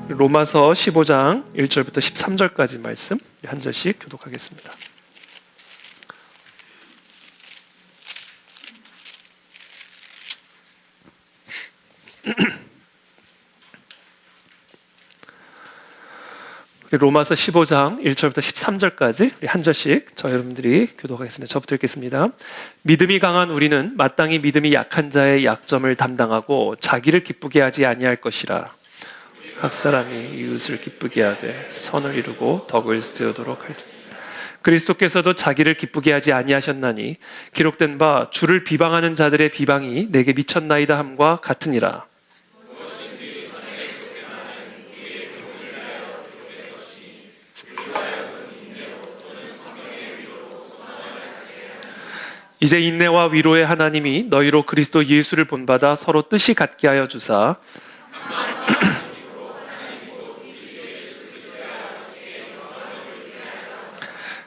로마서 15장 1절부터 13절까지 말씀 한 절씩 교독하겠습니다. 로마서 15장 1절부터 13절까지 한 절씩 저 여러분들이 교독하겠습니다. 저부터 읽겠습니다. 믿음이 강한 우리는 마땅히 믿음이 약한 자의 약점을 담당하고 자기를 기쁘게 하지 아니할 것이라. 각 사람이 이웃을 기쁘게 하되 선을 이루고 덕을 세우도록 할지니 그리스도께서도 자기를 기쁘게 하지 아니하셨나니 기록된 바 주를 비방하는 자들의 비방이 내게 미쳤나이다 함과 같으니라. 이제 인내와 위로의 하나님이 너희로 그리스도 예수를 본받아 서로 뜻이 같게 하여 주사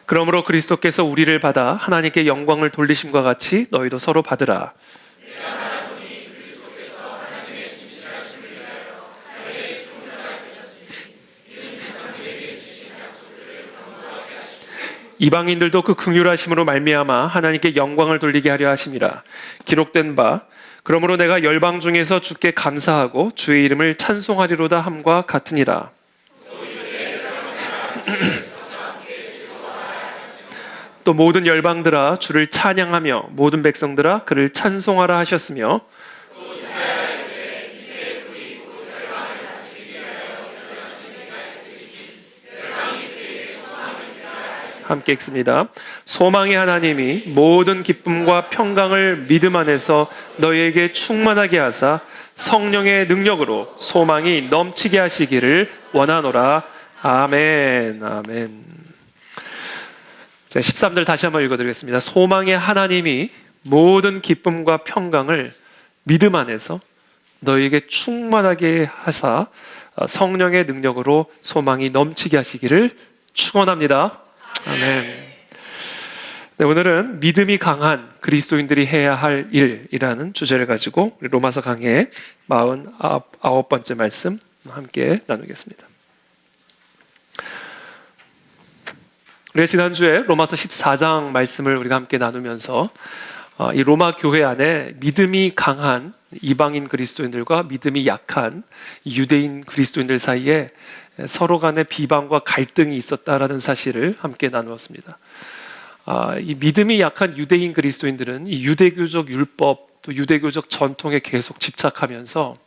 그러므로 그리스도께서 우리를 받아 하나님께 영광을 돌리심과 같이 너희도 서로 받으라. 이방인들도 그 긍휼하심으로 말미암아 하나님께 영광을 돌리게 하려 하심이라. 기록된 바 그러므로 내가 열방 중에서 주께 감사하고 주의 이름을 찬송하리로다 함과 같으니라. 또 모든 열방들아 주를 찬양하며 모든 백성들아 그를 찬송하라 하셨으며 함께 읽습니다. 소망의 하나님이 모든 기쁨과 평강을 믿음 안에서 너희에게 충만하게 하사 성령의 능력으로 소망이 넘치게 하시기를 원하노라. 아멘. 아멘. 13절 다시 한번 읽어드리겠습니다. 소망의 하나님이 모든 기쁨과 평강을 믿음 안에서 너희에게 충만하게 하사 성령의 능력으로 소망이 넘치게 하시기를 축원합니다. 아멘. 네, 오늘은 믿음이 강한 그리스도인들이 해야 할 일이라는 주제를 가지고 우리 로마서 강의 49번째 말씀 함께 나누겠습니다. 우리가 지난주에 로마서 14장 말씀을 우리가 함께 나누면서 이 로마 교회 안에 믿음이 강한 이방인 그리스도인들과 믿음이 약한 유대인 그리스도인들 사이에 서로 간의 비방과 갈등이 있었다라는 사실을 함께 나누었습니다. 이 믿음이 약한 유대인 그리스도인들은 이 유대교적 율법 또 유대교적 전통에 계속 집착하면서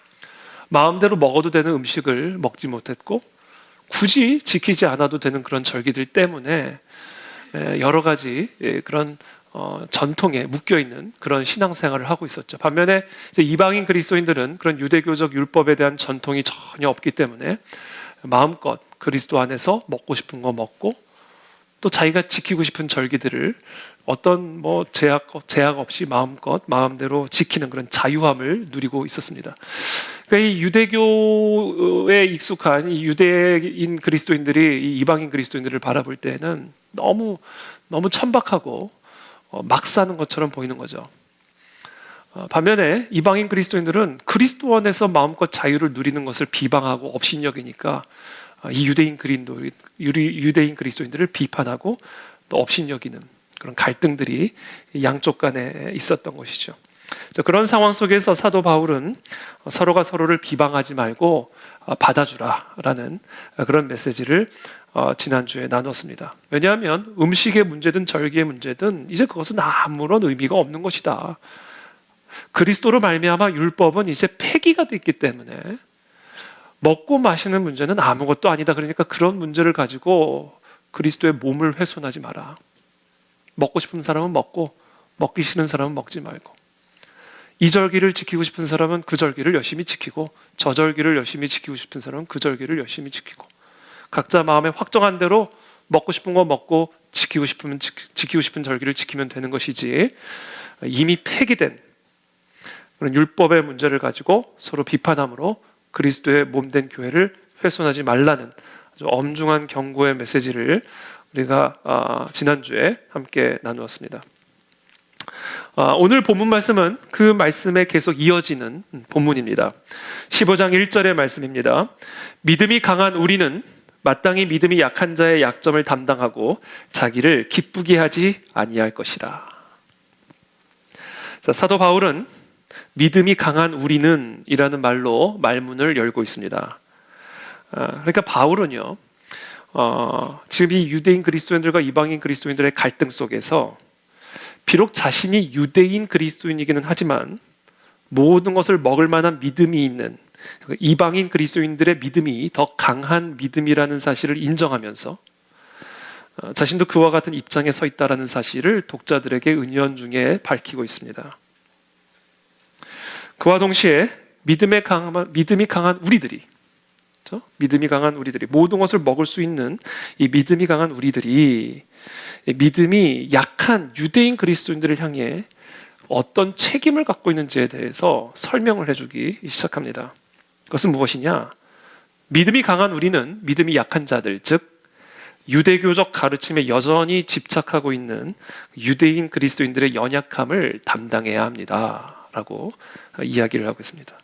마음대로 먹어도 되는 음식을 먹지 못했고 굳이 지키지 않아도 되는 그런 절기들 때문에 여러 가지 그런 전통에 묶여있는 그런 신앙생활을 하고 있었죠. 반면에 이제 이방인 그리스도인들은 그런 유대교적 율법에 대한 전통이 전혀 없기 때문에 마음껏 그리스도 안에서 먹고 싶은 거 먹고 또 자기가 지키고 싶은 절기들을 어떤 제약 없이 마음대로 지키는 그런 자유함을 누리고 있었습니다. 그러니까 이 유대교에 익숙한 이 유대인 그리스도인들이 이 이방인 그리스도인들을 바라볼 때는 너무 천박하고 막 사는 것처럼 보이는 거죠. 반면에 이방인 그리스도인들은 그리스도 안에서 마음껏 자유를 누리는 것을 비방하고 업신여기니까 이 유대인 그리스도인들을 비판하고 또 업신여기는 그런 갈등들이 양쪽 간에 있었던 것이죠. 그런 상황 속에서 사도 바울은 서로가 서로를 비방하지 말고 받아주라라는 그런 메시지를 지난주에 나눴습니다. 왜냐하면 음식의 문제든 절기의 문제든 이제 그것은 아무런 의미가 없는 것이다. 그리스도로 말미암아 율법은 이제 폐기가 됐기 때문에 먹고 마시는 문제는 아무것도 아니다. 그러니까 그런 문제를 가지고 그리스도의 몸을 훼손하지 마라. 먹고 싶은 사람은 먹고 먹기 싫은 사람은 먹지 말고 이 절기를 지키고 싶은 사람은 그 절기를 열심히 지키고 저 절기를 열심히 지키고 싶은 사람은 그 절기를 열심히 지키고 각자 마음에 확정한 대로 먹고 싶은 거 먹고 지키고 싶은 절기를 지키면 되는 것이지 이미 폐기된 그런 율법의 문제를 가지고 서로 비판함으로 그리스도의 몸된 교회를 훼손하지 말라는 아주 엄중한 경고의 메시지를 우리가 지난주에 함께 나누었습니다. 오늘 본문 말씀은 그 말씀에 계속 이어지는 본문입니다. 15장 1절의 말씀입니다. 믿음이 강한 우리는 마땅히 믿음이 약한 자의 약점을 담당하고 자기를 기쁘게 하지 아니할 것이라. 자, 사도 바울은 믿음이 강한 우리는 이라는 말로 말문을 열고 있습니다. 그러니까 바울은요, 지금 이 유대인 그리스도인들과 이방인 그리스도인들의 갈등 속에서 비록 자신이 유대인 그리스도인이기는 하지만 모든 것을 먹을 만한 믿음이 있는 이방인 그리스도인들의 믿음이 더 강한 믿음이라는 사실을 인정하면서 자신도 그와 같은 입장에 서 있다는 사실을 독자들에게 은연중에 밝히고 있습니다. 그와 동시에 믿음이 강한 우리들이, 그렇죠? 믿음이 강한 우리들이, 모든 것을 먹을 수 있는 이 믿음이 강한 우리들이 믿음이 약한 유대인 그리스도인들을 향해 어떤 책임을 갖고 있는지에 대해서 설명을 해주기 시작합니다. 그것은 무엇이냐? 믿음이 강한 우리는 믿음이 약한 자들, 즉 유대교적 가르침에 여전히 집착하고 있는 유대인 그리스도인들의 연약함을 담당해야 합니다 라고 이야기를 하고 있습니다.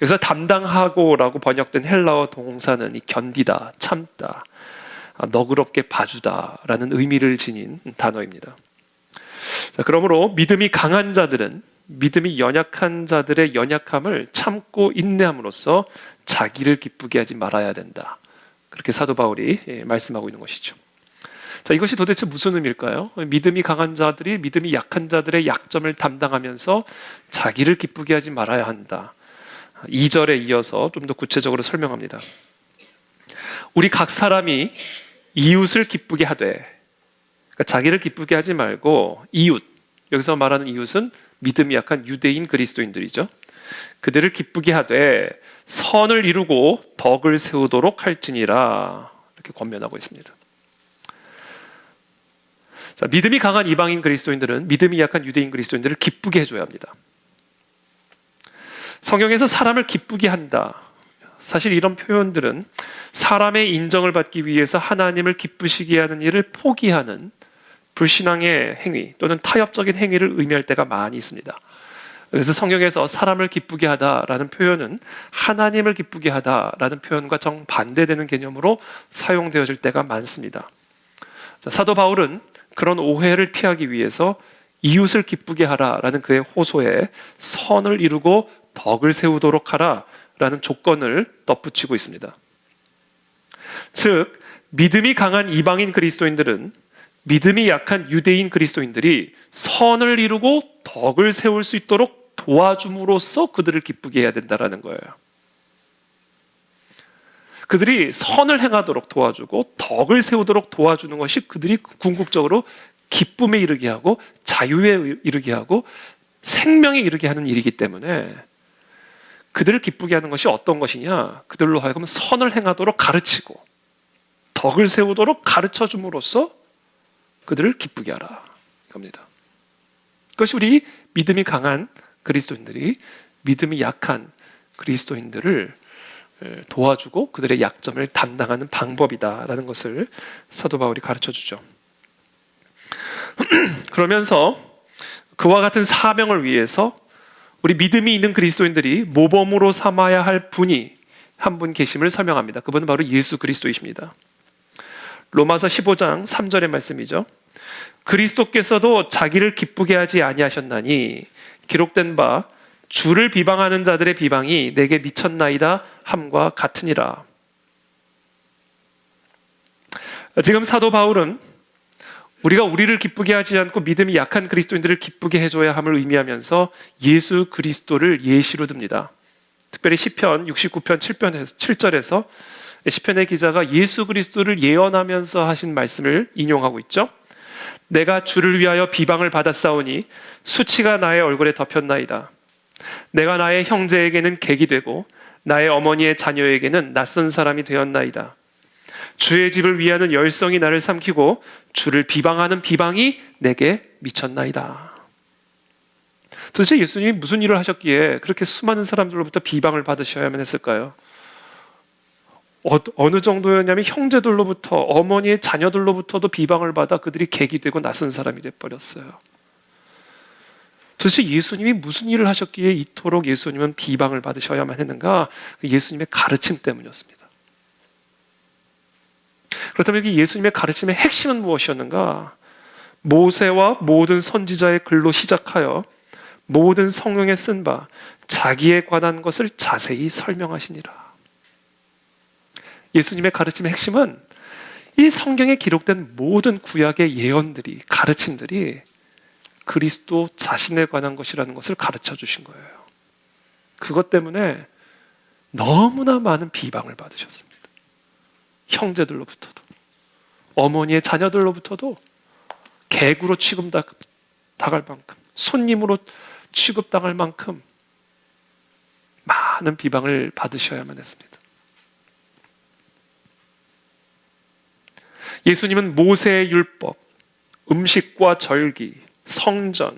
여기서 담당하고라고 번역된 헬라어 동사는 이 견디다, 참다, 너그럽게 봐주다라는 의미를 지닌 단어입니다. 자, 그러므로 믿음이 강한 자들은 믿음이 연약한 자들의 연약함을 참고 인내함으로써 자기를 기쁘게 하지 말아야 된다. 그렇게 사도 바울이 말씀하고 있는 것이죠. 자, 이것이 도대체 무슨 의미일까요? 믿음이 강한 자들이 믿음이 약한 자들의 약점을 담당하면서 자기를 기쁘게 하지 말아야 한다. 2절에 이어서 좀 더 구체적으로 설명합니다. 우리 각 사람이 이웃을 기쁘게 하되, 그러니까 자기를 기쁘게 하지 말고 이웃, 여기서 말하는 이웃은 믿음이 약한 유대인 그리스도인들이죠. 그들을 기쁘게 하되 선을 이루고 덕을 세우도록 할지니라, 이렇게 권면하고 있습니다. 자, 믿음이 강한 이방인 그리스도인들은 믿음이 약한 유대인 그리스도인들을 기쁘게 해줘야 합니다. 성경에서 사람을 기쁘게 한다, 사실 이런 표현들은 사람의 인정을 받기 위해서 하나님을 기쁘시게 하는 일을 포기하는 불신앙의 행위 또는 타협적인 행위를 의미할 때가 많이 있습니다. 그래서 성경에서 사람을 기쁘게 하다라는 표현은 하나님을 기쁘게 하다라는 표현과 정반대되는 개념으로 사용되어질 때가 많습니다. 사도 바울은 그런 오해를 피하기 위해서 이웃을 기쁘게 하라라는 그의 호소에 선을 이루고 덕을 세우도록 하라라는 조건을 덧붙이고 있습니다. 즉, 믿음이 강한 이방인 그리스도인들은 믿음이 약한 유대인 그리스도인들이 선을 이루고 덕을 세울 수 있도록 도와줌으로써 그들을 기쁘게 해야 된다는 거예요. 그들이 선을 행하도록 도와주고 덕을 세우도록 도와주는 것이 그들이 궁극적으로 기쁨에 이르게 하고 자유에 이르게 하고 생명에 이르게 하는 일이기 때문에 그들을 기쁘게 하는 것이 어떤 것이냐? 그들로 하여금 선을 행하도록 가르치고 덕을 세우도록 가르쳐 줌으로써 그들을 기쁘게 하라, 이겁니다. 그것이 우리 믿음이 강한 그리스도인들이 믿음이 약한 그리스도인들을 도와주고 그들의 약점을 담당하는 방법이다라는 것을 사도 바울이 가르쳐 주죠. 그러면서 그와 같은 사명을 위해서 우리 믿음이 있는 그리스도인들이 모범으로 삼아야 할 분이 한 분 계심을 설명합니다. 그분은 바로 예수 그리스도이십니다. 로마서 15장 3절의 말씀이죠. 그리스도께서도 자기를 기쁘게 하지 아니하셨나니 기록된 바 주를 비방하는 자들의 비방이 내게 미쳤나이다 함과 같으니라. 지금 사도 바울은 우리가 우리를 기쁘게 하지 않고 믿음이 약한 그리스도인들을 기쁘게 해줘야 함을 의미하면서 예수 그리스도를 예시로 듭니다. 특별히 시편 69편 7절에서 시편의 기자가 예수 그리스도를 예언하면서 하신 말씀을 인용하고 있죠. 내가 주를 위하여 비방을 받았사오니 수치가 나의 얼굴에 덮였나이다. 내가 나의 형제에게는 객이 되고 나의 어머니의 자녀에게는 낯선 사람이 되었나이다. 주의 집을 위하는 열성이 나를 삼키고 주를 비방하는 비방이 내게 미쳤나이다. 도대체 예수님이 무슨 일을 하셨기에 그렇게 수많은 사람들로부터 비방을 받으셔야만 했을까요? 어느 정도였냐면 형제들로부터, 어머니의 자녀들로부터도 비방을 받아 그들이 객이 되고 낯선 사람이 돼버렸어요. 도대체 예수님이 무슨 일을 하셨기에 이토록 예수님은 비방을 받으셔야만 했는가? 예수님의 가르침 때문이었습니다. 그렇다면 여기 예수님의 가르침의 핵심은 무엇이었는가? 모세와 모든 선지자의 글로 시작하여 모든 성경에 쓴 바 자기에 관한 것을 자세히 설명하시니라. 예수님의 가르침의 핵심은 이 성경에 기록된 모든 구약의 예언들이, 가르침들이 그리스도 자신에 관한 것이라는 것을 가르쳐 주신 거예요. 그것 때문에 너무나 많은 비방을 받으셨습니다. 형제들로부터도, 어머니의 자녀들로부터도 개구로 취급당할 만큼, 손님으로 취급당할 만큼 많은 비방을 받으셔야만 했습니다. 예수님은 모세의 율법, 음식과 절기, 성전,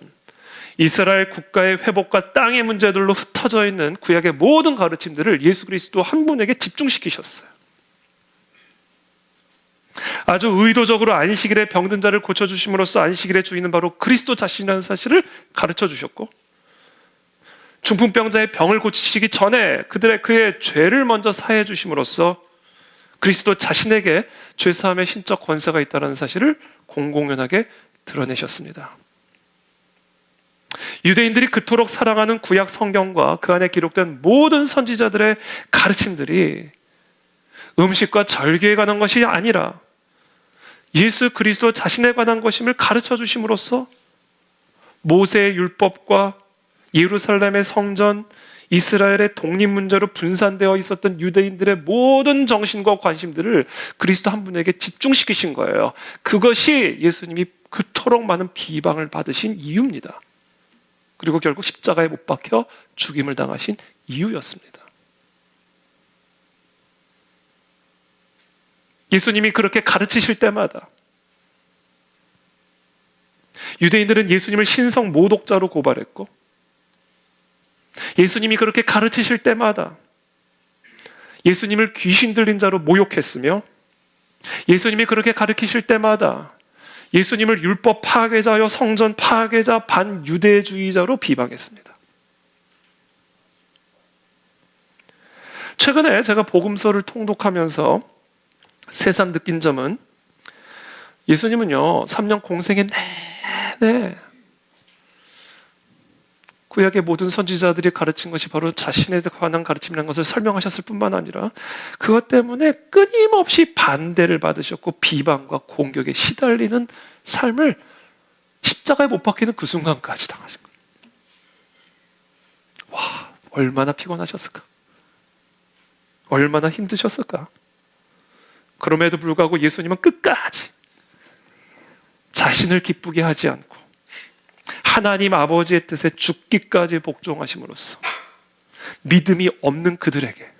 이스라엘 국가의 회복과 땅의 문제들로 흩어져 있는 구약의 모든 가르침들을 예수 그리스도 한 분에게 집중시키셨어요. 아주 의도적으로 안식일에 병든 자를 고쳐주심으로써 안식일의 주인은 바로 그리스도 자신이라는 사실을 가르쳐 주셨고, 중풍병자의 병을 고치시기 전에 그의 죄를 먼저 사해 주심으로써 그리스도 자신에게 죄사함의 신적 권세가 있다는 사실을 공공연하게 드러내셨습니다. 유대인들이 그토록 사랑하는 구약 성경과 그 안에 기록된 모든 선지자들의 가르침들이 음식과 절기에 관한 것이 아니라 예수 그리스도 자신에 관한 것임을 가르쳐 주심으로써 모세의 율법과 예루살렘의 성전, 이스라엘의 독립 문제로 분산되어 있었던 유대인들의 모든 정신과 관심들을 그리스도 한 분에게 집중시키신 거예요. 그것이 예수님이 그토록 많은 비방을 받으신 이유입니다. 그리고 결국 십자가에 못 박혀 죽임을 당하신 이유였습니다. 예수님이 그렇게 가르치실 때마다 유대인들은 예수님을 신성 모독자로 고발했고, 예수님이 그렇게 가르치실 때마다 예수님을 귀신 들린 자로 모욕했으며, 예수님이 그렇게 가르치실 때마다 예수님을 율법 파괴자여 성전 파괴자 반유대주의자로 비방했습니다. 최근에 제가 복음서를 통독하면서 새삼 느낀 점은, 예수님은요 3년 공생의 내내 구약의 모든 선지자들이 가르친 것이 바로 자신에 관한 가르침이라는 것을 설명하셨을 뿐만 아니라 그것 때문에 끊임없이 반대를 받으셨고 비방과 공격에 시달리는 삶을 십자가에 못 박히는 그 순간까지 당하신 거예요. 와, 얼마나 피곤하셨을까? 얼마나 힘드셨을까? 그럼에도 불구하고 예수님은 끝까지 자신을 기쁘게 하지 않고 하나님 아버지의 뜻에 죽기까지 복종하심으로써 믿음이 없는 그들에게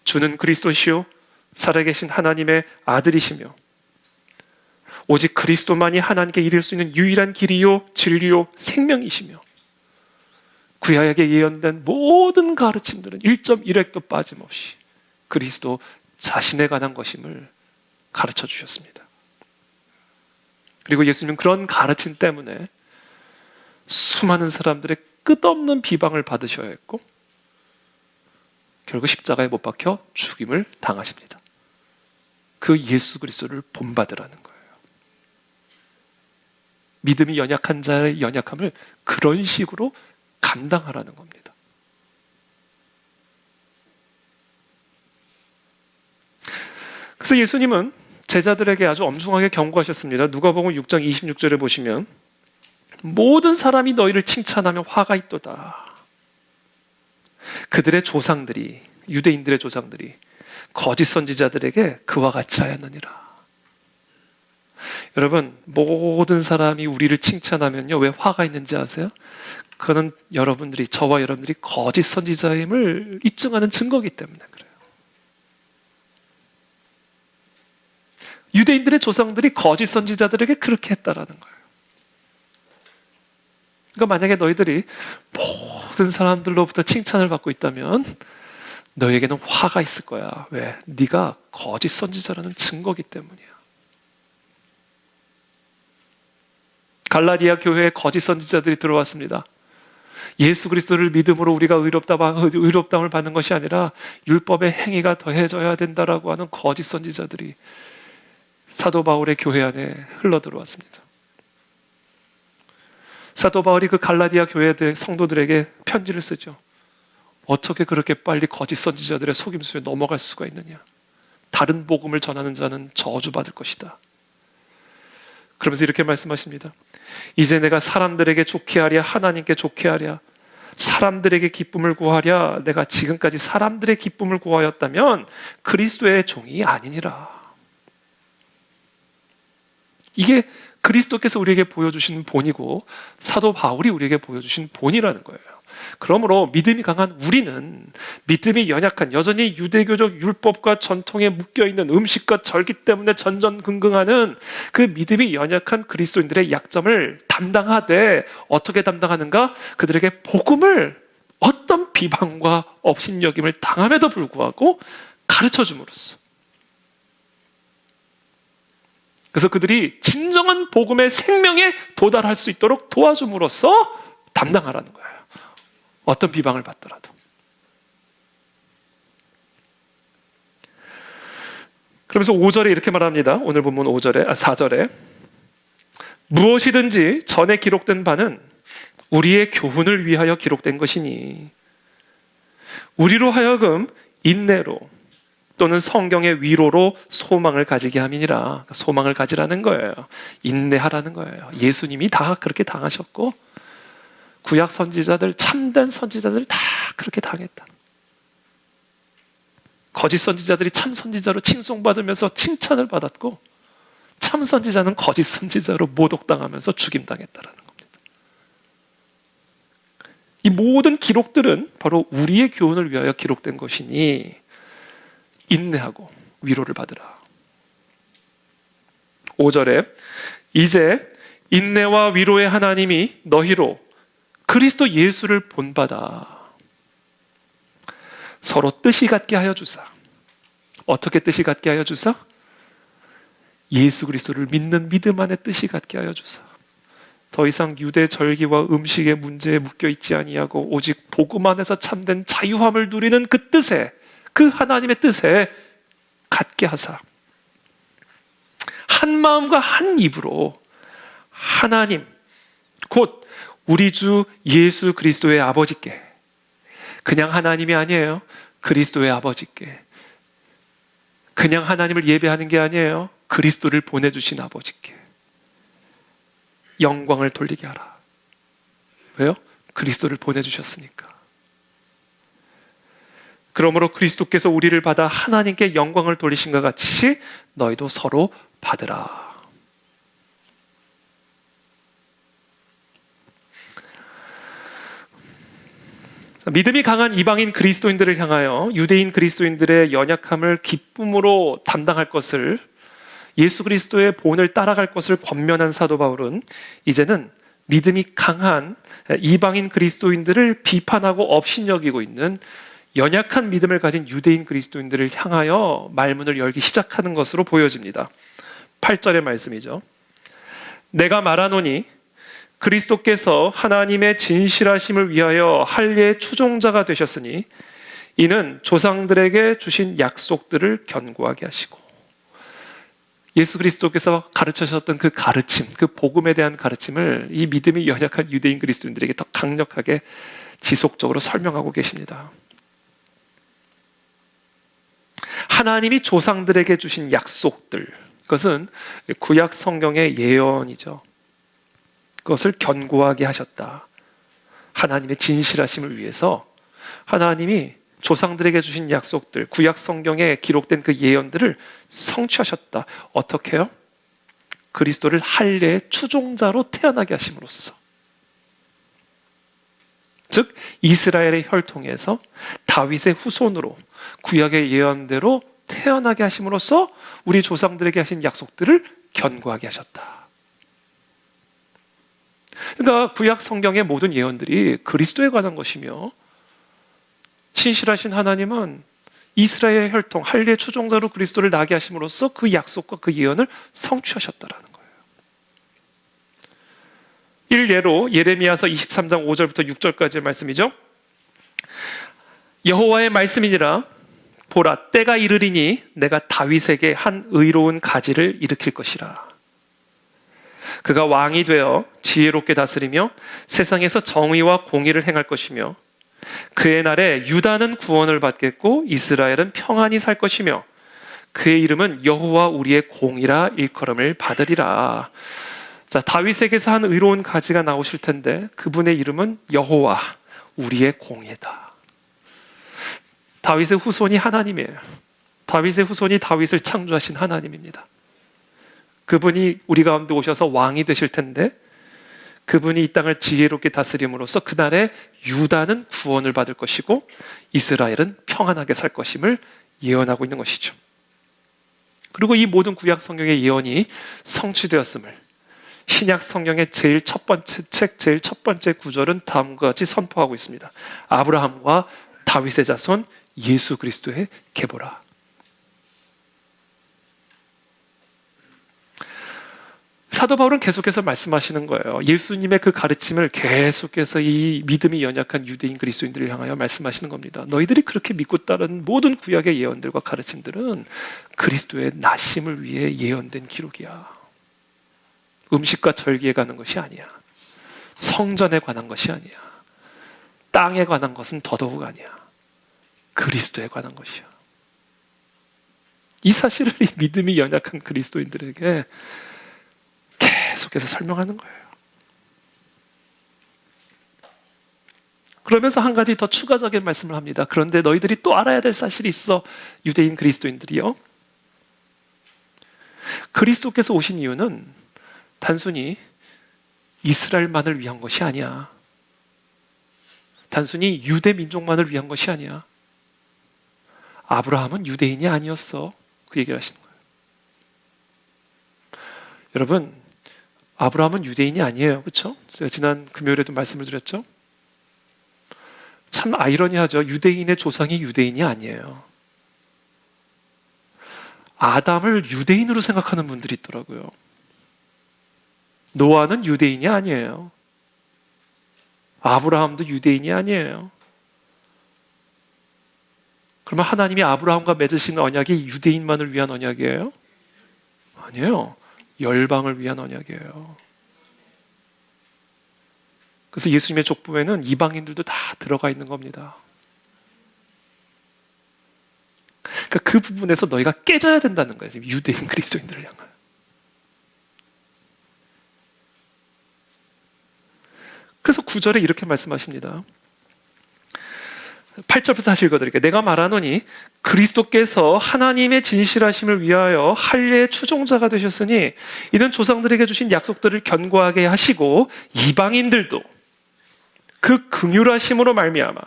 주는 그리스도시요 살아계신 하나님의 아들이시며 오직 그리스도만이 하나님께 이를 수 있는 유일한 길이요 진리요 생명이시며 구약에 예언된 모든 가르침들은 1.1획도 빠짐없이 그리스도 자신에 관한 것임을 가르쳐 주셨습니다. 그리고 예수님은 그런 가르침 때문에 수많은 사람들의 끝없는 비방을 받으셔야 했고 결국 십자가에 못 박혀 죽임을 당하십니다. 그 예수 그리스도를 본받으라는 거예요. 믿음이 연약한 자의 연약함을 그런 식으로 감당하라는 겁니다. 그래서 예수님은 제자들에게 아주 엄중하게 경고하셨습니다. 누가복음 6장 26절에 보시면 모든 사람이 너희를 칭찬하면 화가 있도다. 그들의 조상들이, 유대인들의 조상들이 거짓 선지자들에게 그와 같이 하였느니라. 여러분, 모든 사람이 우리를 칭찬하면요 왜 화가 있는지 아세요? 그거는 여러분들이, 저와 여러분들이 거짓 선지자임을 입증하는 증거이기 때문에 그래요. 유대인들의 조상들이 거짓 선지자들에게 그렇게 했다라는 거예요. 그러니까 만약에 너희들이 모든 사람들로부터 칭찬을 받고 있다면 너희에게는 화가 있을 거야. 왜? 네가 거짓 선지자라는 증거이기 때문이야. 갈라디아 교회에 거짓 선지자들이 들어왔습니다. 예수 그리스도를 믿음으로 우리가 의롭다함을 받는 것이 아니라 율법의 행위가 더해져야 된다라고 하는 거짓 선지자들이 사도 바울의 교회 안에 흘러들어왔습니다. 사도 바울이 그 갈라디아 교회 성도들에게 편지를 쓰죠. 어떻게 그렇게 빨리 거짓 선지자들의 속임수에 넘어갈 수가 있느냐. 다른 복음을 전하는 자는 저주받을 것이다. 그러면서 이렇게 말씀하십니다. 이제 내가 사람들에게 좋게 하랴 하나님께 좋게 하랴 사람들에게 기쁨을 구하랴 내가 지금까지 사람들의 기쁨을 구하였다면 그리스도의 종이 아니니라. 이게 그리스도께서 우리에게 보여주신 본이고 사도 바울이 우리에게 보여주신 본이라는 거예요. 그러므로 믿음이 강한 우리는 믿음이 연약한 여전히 유대교적 율법과 전통에 묶여있는 음식과 절기 때문에 전전긍긍하는 그 믿음이 연약한 그리스도인들의 약점을 담당하되 어떻게 담당하는가? 그들에게 복음을 어떤 비방과 업신여김을 당함에도 불구하고 가르쳐줌으로써 그래서 그들이 진정한 복음의 생명에 도달할 수 있도록 도와줌으로써 담당하라는 거예요. 어떤 비방을 받더라도. 그러면서 5절에 이렇게 말합니다. 오늘 본문 4절에 무엇이든지 전에 기록된 바는 우리의 교훈을 위하여 기록된 것이니 우리로 하여금 인내로 또는 성경의 위로로 소망을 가지게 함이니라. 소망을 가지라는 거예요. 인내하라는 거예요. 예수님이 다 그렇게 당하셨고 구약 선지자들, 참된 선지자들 다 그렇게 당했다. 거짓 선지자들이 참 선지자로 칭송받으면서 칭찬을 받았고 참 선지자는 거짓 선지자로 모독당하면서 죽임당했다라는 겁니다. 이 모든 기록들은 바로 우리의 교훈을 위하여 기록된 것이니 인내하고 위로를 받으라. 5절에 이제 인내와 위로의 하나님이 너희로 그리스도 예수를 본받아 서로 뜻이 같게 하여 주사. 어떻게 뜻이 같게 하여 주사? 예수 그리스도를 믿는 믿음 안에 뜻이 같게 하여 주사. 더 이상 유대 절기와 음식의 문제에 묶여 있지 아니하고 오직 복음 안에서 참된 자유함을 누리는 그 뜻에, 그 하나님의 뜻에 같게 하사. 한 마음과 한 입으로 하나님 곧 우리 주 예수 그리스도의 아버지께, 그냥 하나님이 아니에요. 그리스도의 아버지께, 그냥 하나님을 예배하는 게 아니에요. 그리스도를 보내주신 아버지께 영광을 돌리게 하라. 왜요? 그리스도를 보내주셨으니까. 그러므로 그리스도께서 우리를 받아 하나님께 영광을 돌리신 것 같이 너희도 서로 받으라. 믿음이 강한 이방인 그리스도인들을 향하여 유대인 그리스도인들의 연약함을 기쁨으로 담당할 것을, 예수 그리스도의 본을 따라갈 것을 권면한 사도 바울은 이제는 믿음이 강한 이방인 그리스도인들을 비판하고 업신여기고 있는 연약한 믿음을 가진 유대인 그리스도인들을 향하여 말문을 열기 시작하는 것으로 보여집니다. 8절의 말씀이죠. 내가 말하노니 그리스도께서 하나님의 진실하심을 위하여 할례의 추종자가 되셨으니 이는 조상들에게 주신 약속들을 견고하게 하시고, 예수 그리스도께서 가르치셨던 그 가르침, 그 복음에 대한 가르침을 이 믿음이 연약한 유대인 그리스도인들에게 더 강력하게 지속적으로 설명하고 계십니다. 하나님이 조상들에게 주신 약속들, 그것은 구약 성경의 예언이죠. 그것을 견고하게 하셨다. 하나님의 진실하심을 위해서 하나님이 조상들에게 주신 약속들, 구약 성경에 기록된 그 예언들을 성취하셨다. 어떻게요? 그리스도를 할례의 추종자로 태어나게 하심으로써. 즉 이스라엘의 혈통에서 다윗의 후손으로 구약의 예언대로 태어나게 하심으로써 우리 조상들에게 하신 약속들을 견고하게 하셨다. 그러니까 구약 성경의 모든 예언들이 그리스도에 관한 것이며, 신실하신 하나님은 이스라엘의 혈통, 할례의 추종자로 그리스도를 나게 하심으로써 그 약속과 그 예언을 성취하셨다라는 거예요. 일예로 예레미야서 23장 5절부터 6절까지의 말씀이죠. 여호와의 말씀이니라. 보라, 때가 이르리니 내가 다윗에게 한 의로운 가지를 일으킬 것이라. 그가 왕이 되어 지혜롭게 다스리며 세상에서 정의와 공의를 행할 것이며 그의 날에 유다는 구원을 받겠고 이스라엘은 평안히 살 것이며 그의 이름은 여호와 우리의 공이라 일컬음을 받으리라. 자, 다윗에게서 한 의로운 가지가 나오실 텐데 그분의 이름은 여호와 우리의 공이다. 다윗의 후손이 하나님이에요. 다윗의 후손이 다윗을 창조하신 하나님입니다. 그분이 우리 가운데 오셔서 왕이 되실 텐데 그분이 이 땅을 지혜롭게 다스림으로써 그날에 유다는 구원을 받을 것이고 이스라엘은 평안하게 살 것임을 예언하고 있는 것이죠. 그리고 이 모든 구약 성경의 예언이 성취되었음을 신약 성경의 제일 첫 번째 책, 제일 첫 번째 구절은 다음과 같이 선포하고 있습니다. 아브라함과 다윗의 자손 예수 그리스도의 계보라. 사도 바울은 계속해서 말씀하시는 거예요. 예수님의 그 가르침을 계속해서 이 믿음이 연약한 유대인 그리스도인들을 향하여 말씀하시는 겁니다. 너희들이 그렇게 믿고 따른 모든 구약의 예언들과 가르침들은 그리스도의 나심을 위해 예언된 기록이야. 음식과 절기에 관한 것이 아니야. 성전에 관한 것이 아니야. 땅에 관한 것은 더더욱 아니야. 그리스도에 관한 것이야. 이 사실을 이 믿음이 연약한 그리스도인들에게 계속해서 설명하는 거예요. 그러면서 한 가지 더 추가적인 말씀을 합니다. 그런데 너희들이 또 알아야 될 사실이 있어. 유대인 그리스도인들이요. 그리스도께서 오신 이유는 단순히 이스라엘만을 위한 것이 아니야. 단순히 유대 민족만을 위한 것이 아니야. 아브라함은 유대인이 아니었어. 그 얘기를 하시는 거예요. 여러분, 아브라함은 유대인이 아니에요. 그렇죠? 제가 지난 금요일에도 말씀을 드렸죠? 참 아이러니하죠. 유대인의 조상이 유대인이 아니에요. 아담을 유대인으로 생각하는 분들이 있더라고요. 노아는 유대인이 아니에요. 아브라함도 유대인이 아니에요. 그러면 하나님이 아브라함과 맺으신 언약이 유대인만을 위한 언약이에요? 아니에요. 열방을 위한 언약이에요. 그래서 예수님의 족보에는 이방인들도 다 들어가 있는 겁니다. 그러니까 그 부분에서 너희가 깨져야 된다는 거예요. 지금 유대인 그리스도인들을 향하여. 그래서 9절에 이렇게 말씀하십니다. 8절부터 다시 읽어드릴게요. 내가 말하노니 그리스도께서 하나님의 진실하심을 위하여 할례의 추종자가 되셨으니 이는 조상들에게 주신 약속들을 견고하게 하시고 이방인들도 그 긍휼하심으로 말미암아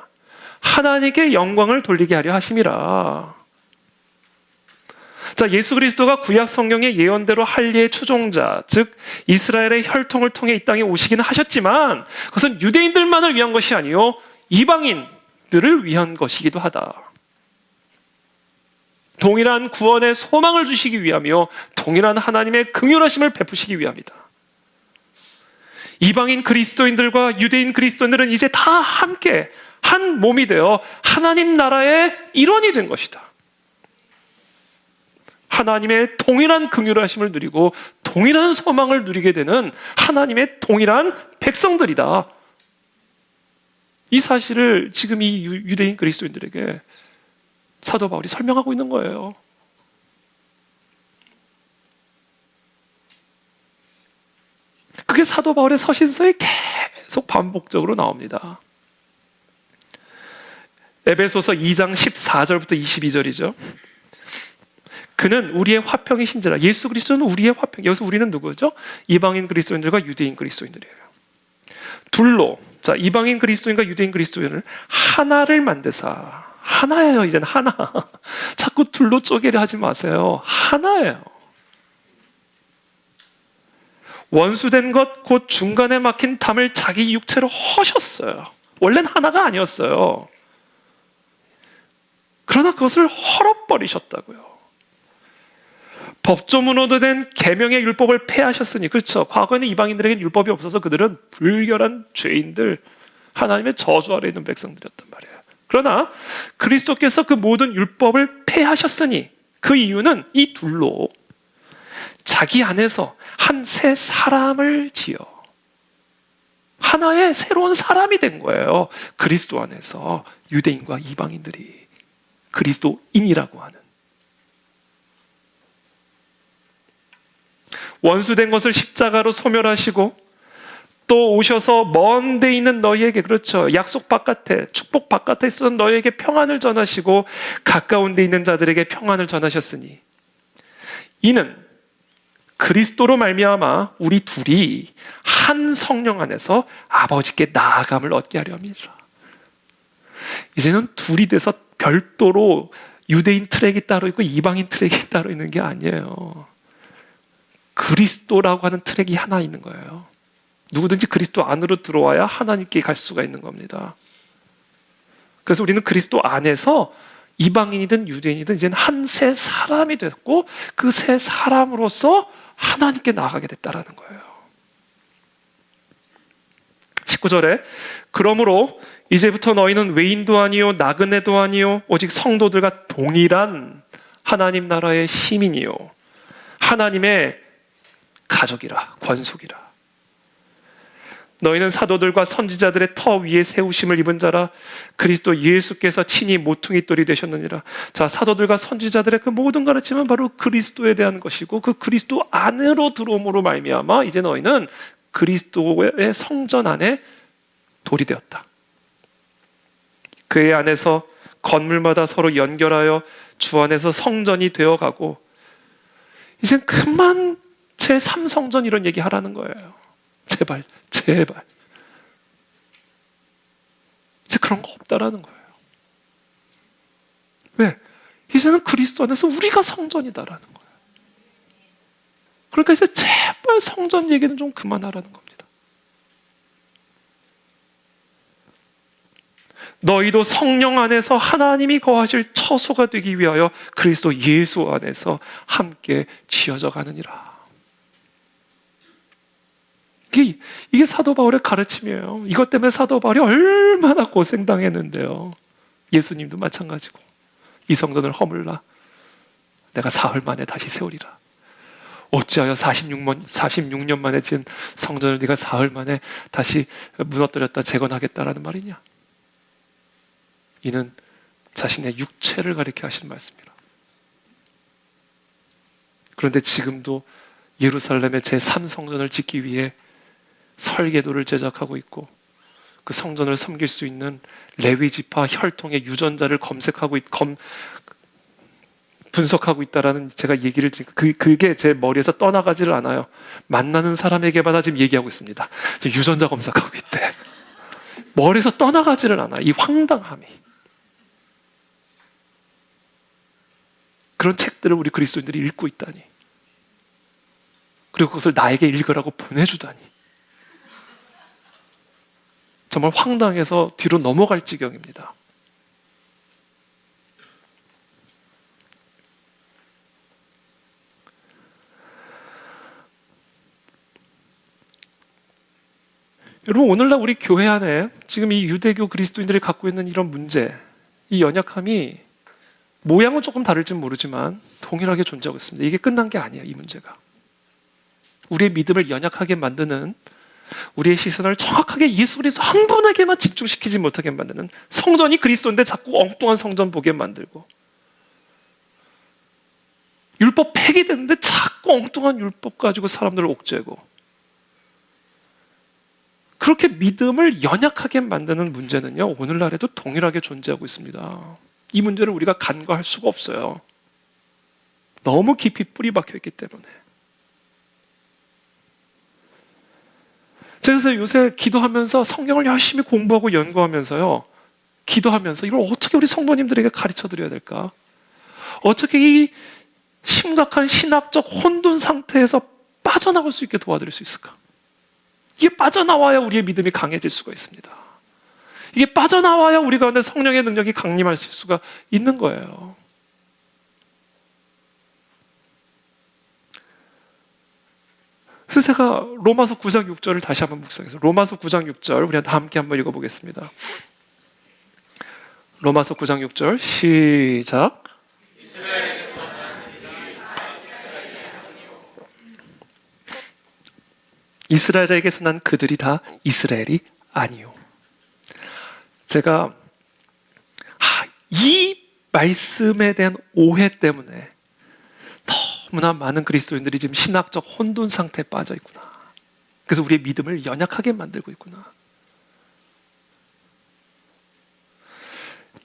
하나님께 영광을 돌리게 하려 하심이라. 자, 예수 그리스도가 구약 성경의 예언대로 할례의 추종자, 즉 이스라엘의 혈통을 통해 이 땅에 오시기는 하셨지만 그것은 유대인들만을 위한 것이 아니요 이방인들을 위한 것이기도 하다. 동일한 구원의 소망을 주시기 위하며 동일한 하나님의 긍휼하심을 베푸시기 위함이다. 이방인 그리스도인들과 유대인 그리스도인들은 이제 다 함께 한 몸이 되어 하나님 나라의 일원이 된 것이다. 하나님의 동일한 긍휼하심을 누리고 동일한 소망을 누리게 되는 하나님의 동일한 백성들이다. 이 사실을 지금 이 유대인 그리스도인들에게 사도 바울이 설명하고 있는 거예요. 그게 사도 바울의 서신서에 계속 반복적으로 나옵니다. 에베소서 2장 14절부터 22절이죠. 그는 우리의 화평이신지라. 예수 그리스도는 우리의 화평. 여기서 우리는 누구죠? 이방인 그리스도인들과 유대인 그리스도인들이에요. 둘로, 자, 이방인 그리스도인과 유대인 그리스도인을 하나를 만드사. 하나예요, 이제는 하나. 자꾸 둘로 쪼개려 하지 마세요. 하나예요. 원수된 것, 곧 중간에 막힌 담을 자기 육체로 허셨어요. 원래는 하나가 아니었어요. 그러나 그것을 헐어버리셨다고요. 법조문으로 된 계명의 율법을 폐하셨으니, 그렇죠. 과거에는 이방인들에게는 율법이 없어서 그들은 불결한 죄인들, 하나님의 저주 아래 있는 백성들이었단 말이에요. 그러나 그리스도께서 그 모든 율법을 폐하셨으니, 그 이유는 이 둘로 자기 안에서 한 새 사람을 지어 하나의 새로운 사람이 된 거예요. 그리스도 안에서 유대인과 이방인들이 그리스도인이라고 하는, 원수된 것을 십자가로 소멸하시고 또 오셔서 먼 데 있는 너희에게, 그렇죠, 약속 바깥에, 축복 바깥에 있었던 너희에게 평안을 전하시고 가까운 데 있는 자들에게 평안을 전하셨으니, 이는 그리스도로 말미암아 우리 둘이 한 성령 안에서 아버지께 나아감을 얻게 하려 함이라. 이제는 둘이 돼서 별도로 유대인 트랙이 따로 있고 이방인 트랙이 따로 있는 게 아니에요. 그리스도라고 하는 트랙이 하나 있는 거예요. 누구든지 그리스도 안으로 들어와야 하나님께 갈 수가 있는 겁니다. 그래서 우리는 그리스도 안에서 이방인이든 유대인이든 이제는 한 새 사람이 됐고, 그 새 사람으로서 하나님께 나아가게 됐다라는 거예요. 19절에 그러므로 이제부터 너희는 외인도 아니요 나그네도 아니요 오직 성도들과 동일한 하나님 나라의 시민이요 하나님의 가족이라, 권속이라. 너희는 사도들과 선지자들의 터 위에 세우심을 입은 자라. 그리스도 예수께서 친히 모퉁이 돌이 되셨느니라. 자, 사도들과 선지자들의 그 모든 가르침은 바로 그리스도에 대한 것이고, 그 그리스도 안으로 들어옴으로 말미암아 이제 너희는 그리스도의 성전 안에 돌이 되었다. 그의 안에서 건물마다 서로 연결하여 주 안에서 성전이 되어가고, 이젠 그만 제3성전 이런 얘기 하라는 거예요. 제발. 이제 그런 거 없다라는 거예요. 왜? 이제는 그리스도 안에서 우리가 성전이다라는 거예요. 그러니까 이제 제발 성전 얘기는 좀 그만하라는 겁니다. 너희도 성령 안에서 하나님이 거하실 처소가 되기 위하여 그리스도 예수 안에서 함께 지어져 가느니라. 이게 사도 바울의 가르침이에요. 이것 때문에 사도 바울이 얼마나 고생당했는데요. 예수님도 마찬가지고. 이 성전을 허물라. 내가 사흘 만에 다시 세우리라. 어찌하여 46년 만에 지은 성전을 네가 사흘 만에 다시 무너뜨렸다 재건하겠다라는 말이냐. 이는 자신의 육체를 가리켜 하신 말씀이라. 그런데 지금도 예루살렘의 제3성전을 짓기 위해 설계도를 제작하고 있고, 그 성전을 섬길 수 있는 레위 지파 혈통의 유전자를 분석하고 있다라는 제가 얘기를 드리니까 그게 제 머리에서 떠나가지를 않아요. 만나는 사람에게마다 지금 얘기하고 있습니다. 지금 유전자 검색하고 있대. 머리에서 떠나가지를 않아. 이 황당함이. 그런 책들을 우리 그리스도인들이 읽고 있다니. 그리고 그것을 나에게 읽으라고 보내주다니. 정말 황당해서 뒤로 넘어갈 지경입니다. 여러분, 오늘날 우리 교회 안에 지금 이 유대교 그리스도인들이 갖고 있는 이런 문제, 이 연약함이 모양은 조금 다를지는 모르지만 동일하게 존재하고 있습니다. 이게 끝난 게 아니에요, 이 문제가. 우리의 믿음을 연약하게 만드는, 우리의 시선을 정확하게 예수 그리스도 한 분에게만 집중시키지 못하게 만드는, 성전이 그리스도인데 자꾸 엉뚱한 성전 보게 만들고, 율법 폐기되는데 자꾸 엉뚱한 율법 가지고 사람들을 옥죄고, 그렇게 믿음을 연약하게 만드는 문제는요, 오늘날에도 동일하게 존재하고 있습니다. 이 문제를 우리가 간과할 수가 없어요. 너무 깊이 뿌리 박혀 있기 때문에. 그래서 요새 기도하면서 성경을 열심히 공부하고 연구하면서요, 기도하면서 이걸 어떻게 우리 성도님들에게 가르쳐 드려야 될까? 어떻게 이 심각한 신학적 혼돈 상태에서 빠져나갈 수 있게 도와드릴 수 있을까? 이게 빠져나와야 우리의 믿음이 강해질 수가 있습니다. 이게 빠져나와야 우리 가운데 성령의 능력이 강림할 수가 있는 거예요. 그래서 제가 로마서 9장 6절을 다시 한번 묵상해서 로마서 9장 6절 우리 다 함께 한번 읽어보겠습니다. 로마서 9장 6절 시작. 이스라엘에게서 난 그들이 다 이스라엘이 아니요. 제가 이 말씀에 대한 오해 때문에 너무나 많은 그리스도인들이 지금 신학적 혼돈 상태에 빠져 있구나. 그래서 우리의 믿음을 연약하게 만들고 있구나.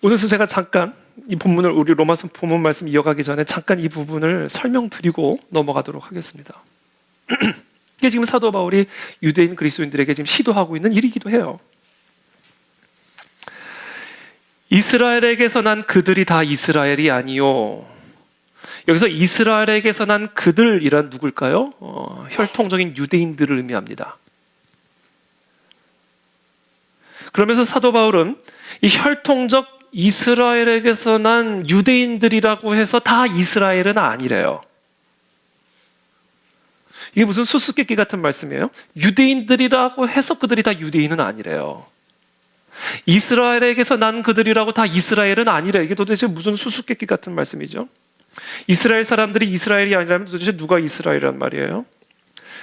오늘서 제가 잠깐 이 본문을 우리 로마서 본문 말씀 이어가기 전에 잠깐 이 부분을 설명드리고 넘어가도록 하겠습니다. 이게 지금 사도 바울이 유대인 그리스도인들에게 지금 시도하고 있는 일이기도 해요. 이스라엘에게서 난 그들이 다 이스라엘이 아니요. 여기서 이스라엘에게서 난 그들이란 누굴까요? 혈통적인 유대인들을 의미합니다. 그러면서 사도 바울은 이 혈통적 이스라엘에게서 난 유대인들이라고 해서 다 이스라엘은 아니래요. 이게 무슨 수수께끼 같은 말씀이에요? 유대인들이라고 해서 그들이 다 유대인은 아니래요. 이스라엘에게서 난 그들이라고 다 이스라엘은 아니래요. 이게 도대체 무슨 수수께끼 같은 말씀이죠? 이스라엘 사람들이 이스라엘이 아니라면 도대체 누가 이스라엘이란 말이에요?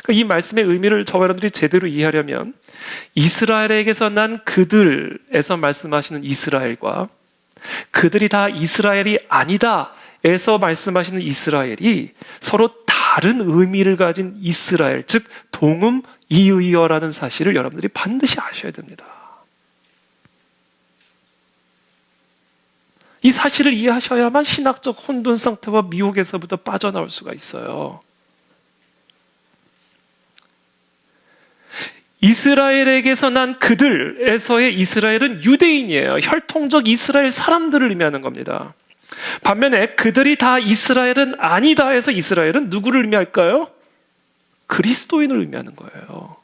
그러니까 이 말씀의 의미를 저와 여러분들이 제대로 이해하려면 이스라엘에게서 난 그들에서 말씀하시는 이스라엘과 그들이 다 이스라엘이 아니다 에서 말씀하시는 이스라엘이 서로 다른 의미를 가진 이스라엘, 즉 동음 이의어라는 사실을 여러분들이 반드시 아셔야 됩니다. 이 사실을 이해하셔야만 신학적 혼돈 상태와 미혹에서부터 빠져나올 수가 있어요. 이스라엘에게서 난 그들에서의 이스라엘은 유대인이에요. 혈통적 이스라엘 사람들을 의미하는 겁니다. 반면에 그들이 다 이스라엘은 아니다 해서 이스라엘은 누구를 의미할까요? 그리스도인을 의미하는 거예요.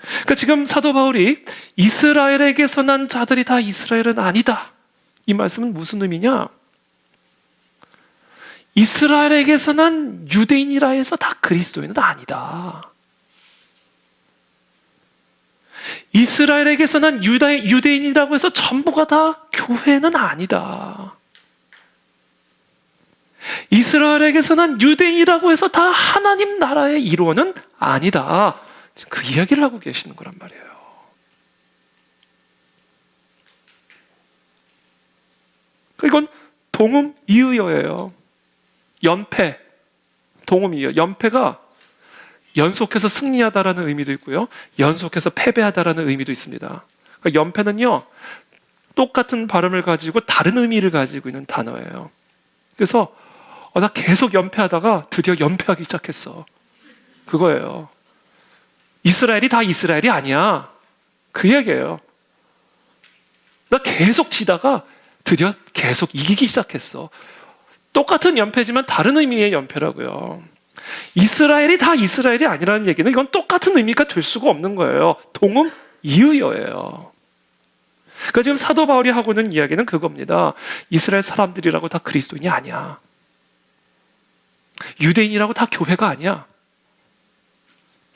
그러니까 지금 사도 바울이 이스라엘에게서 난 자들이 다 이스라엘은 아니다. 이 말씀은 무슨 의미냐? 이스라엘에게서 난 유대인이라 해서 다 그리스도인은 아니다. 이스라엘에게서 난 유대인이라고 해서 전부가 다 교회는 아니다. 이스라엘에게서 난 유대인이라고 해서 다 하나님 나라의 일원은 아니다. 그 이야기를 하고 계시는 거란 말이에요. 이건 동음 이의어예요. 연패, 동음이에요. 연패가 연속해서 승리하다라는 의미도 있고요. 연속해서 패배하다라는 의미도 있습니다. 그러니까 연패는요, 똑같은 발음을 가지고 다른 의미를 가지고 있는 단어예요. 그래서 나 계속 연패하다가 드디어 연패하기 시작했어. 그거예요. 이스라엘이 다 이스라엘이 아니야. 그 얘기예요. 나 계속 지다가 드디어 계속 이기기 시작했어. 똑같은 연패지만 다른 의미의 연패라고요. 이스라엘이 다 이스라엘이 아니라는 얘기는 이건 똑같은 의미가 될 수가 없는 거예요. 동음 이의어예요. 그러니까 지금 사도 바울이 하고 있는 이야기는 그겁니다. 이스라엘 사람들이라고 다 그리스도인이 아니야. 유대인이라고 다 교회가 아니야.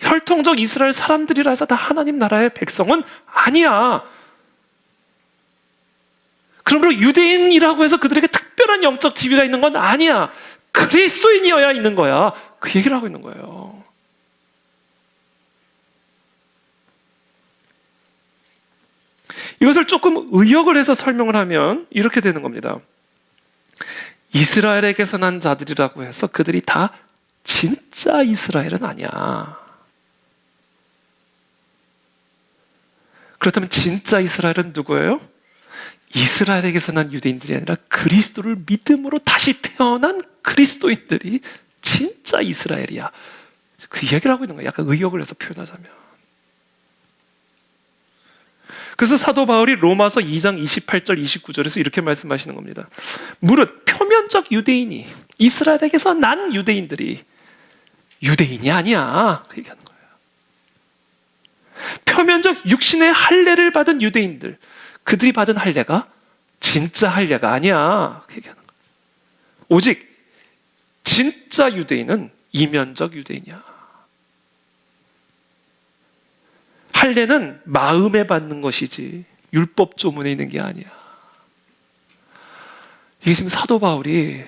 혈통적 이스라엘 사람들이라 해서 다 하나님 나라의 백성은 아니야. 그러므로 유대인이라고 해서 그들에게 특별한 영적 지위가 있는 건 아니야. 그리스도인이어야 있는 거야. 그 얘기를 하고 있는 거예요. 이것을 조금 의역을 해서 설명을 하면 이렇게 되는 겁니다. 이스라엘에게서 난 자들이라고 해서 그들이 다 진짜 이스라엘은 아니야. 그렇다면 진짜 이스라엘은 누구예요? 이스라엘에게서 난 유대인들이 아니라 그리스도를 믿음으로 다시 태어난 그리스도인들이 진짜 이스라엘이야. 그 이야기를 하고 있는 거예요. 약간 의역을 해서 표현하자면. 그래서 사도 바울이 로마서 2장 28절 29절에서 이렇게 말씀하시는 겁니다. 무릇 표면적 유대인이 이스라엘에게서 난 유대인들이 유대인이 아니야. 그 얘기하는 거예요. 표면적 육신의 할례를 받은 유대인들, 그들이 받은 할례가 진짜 할례가 아니야. 그 얘기하는 거예요. 오직 진짜 유대인은 이면적 유대인이야. 할례는 마음에 받는 것이지 율법 조문에 있는 게 아니야. 이게 지금 사도 바울이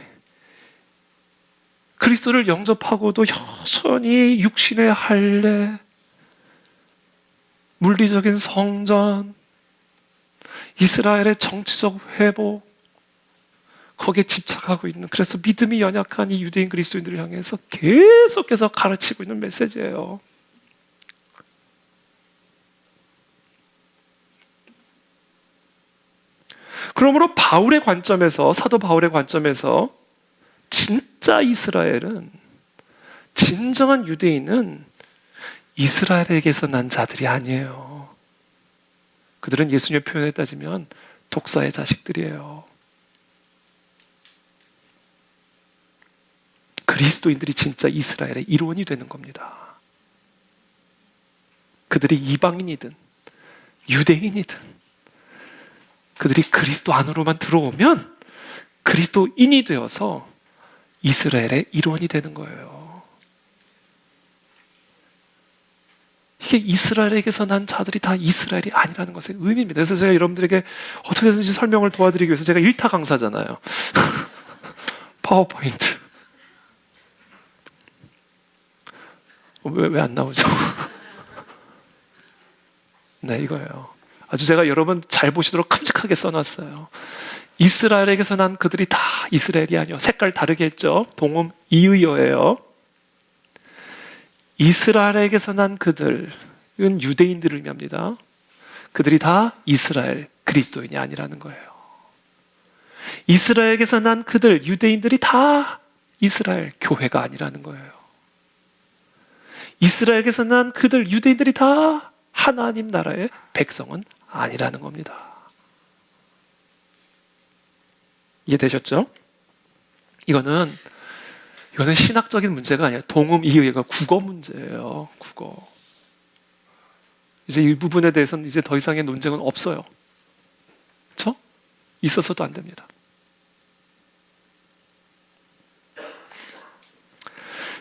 그리스도를 영접하고도 여전히 육신의 할례, 물리적인 성전, 이스라엘의 정치적 회복, 거기에 집착하고 있는, 그래서 믿음이 연약한 이 유대인 그리스도인들을 향해서 계속해서 가르치고 있는 메시지예요. 그러므로 바울의 관점에서, 사도 바울의 관점에서 진짜 이스라엘은, 진정한 유대인은 이스라엘에게서 난 자들이 아니에요. 그들은 예수님의 표현에 따지면 독사의 자식들이에요. 그리스도인들이 진짜 이스라엘의 일원이 되는 겁니다. 그들이 이방인이든 유대인이든 그들이 그리스도 안으로만 들어오면 그리스도인이 되어서 이스라엘의 일원이 되는 거예요. 이게 이스라엘에게서 난 자들이 다 이스라엘이 아니라는 것의 의미입니다. 그래서 제가 여러분들에게 어떻게든지 설명을 도와드리기 위해서, 제가 일타 강사잖아요. 파워포인트. 왜 안 나오죠? 네, 이거예요. 아주 제가 여러분 잘 보시도록 큼직하게 써놨어요. 이스라엘에게서 난 그들이 다 이스라엘이 아니요. 색깔 다르게 했죠. 동음 이의어예요. 이스라엘에게서 난 그들, 이건 유대인들을 의미합니다. 그들이 다 이스라엘 그리스도인이 아니라는 거예요. 이스라엘에게서 난 그들, 유대인들이 다 이스라엘 교회가 아니라는 거예요. 이스라엘에게서 난 그들, 유대인들이 다 하나님 나라의 백성은 아니라는 겁니다. 이해되셨죠? 이거는 신학적인 문제가 아니에요. 동음 이의가 국어 문제예요. 국어. 이제 이 부분에 대해서는 이제 더 이상의 논쟁은 없어요. 그렇죠? 있어서도 안 됩니다.